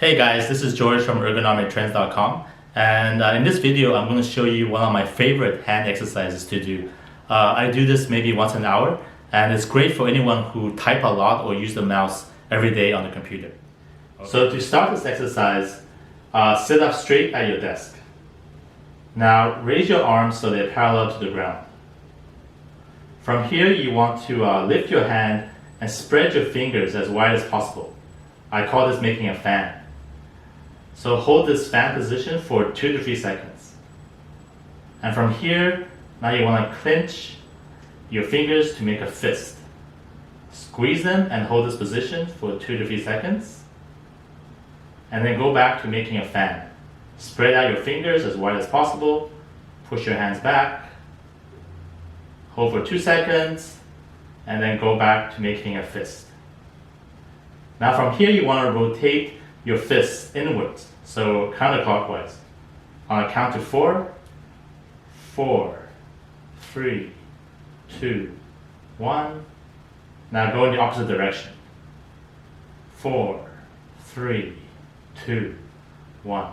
Hey guys, this is George from ergonomictrends.com, and in this video I'm going to show you one of my favorite hand exercises to do. I do this maybe once an hour, and it's great for anyone who type a lot or use the mouse every day on the computer. Okay. So to start this exercise, sit up straight at your desk. Now raise your arms so they're parallel to the ground. From here you want to lift your hand and spread your fingers as wide as possible. I call this making a fan. So hold this fan position for 2 to 3 seconds. And from here, now you want to clench your fingers to make a fist. Squeeze them and hold this position for 2 to 3 seconds. And then go back to making a fan. Spread out your fingers as wide as possible. Push your hands back. Hold for 2 seconds. And then go back to making a fist. Now from here you want to rotate your fists inwards, so counterclockwise. On a count to 4, 4, 3, 2, 1. Now go in the opposite direction. 4, 3, 2, 1.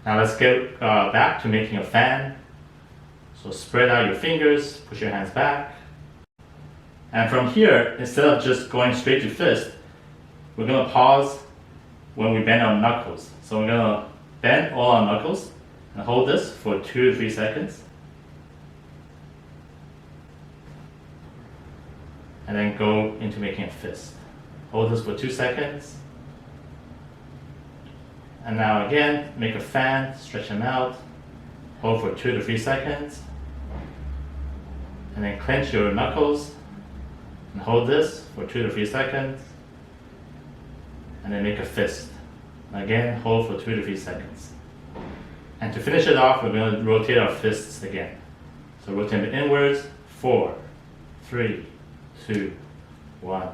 Now let's get back to making a fan. So spread out your fingers, push your hands back. And from here, instead of just going straight to fist, we're going to pause when we bend our knuckles. So we're going to bend all our knuckles and hold this for 2 to 3 seconds. And then go into making a fist. Hold this for 2 seconds. And now again, make a fan, stretch them out. Hold for 2 to 3 seconds. And then clench your knuckles and hold this for 2 to 3 seconds. And then make a fist. Again, hold for 2 to 3 seconds. And to finish it off, we're going to rotate our fists again. So rotate them inwards, 4, 3, 2, 1.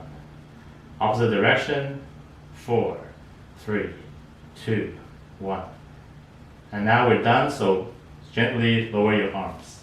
Opposite direction, 4, 3, 2, 1. And now we're done, so gently lower your arms.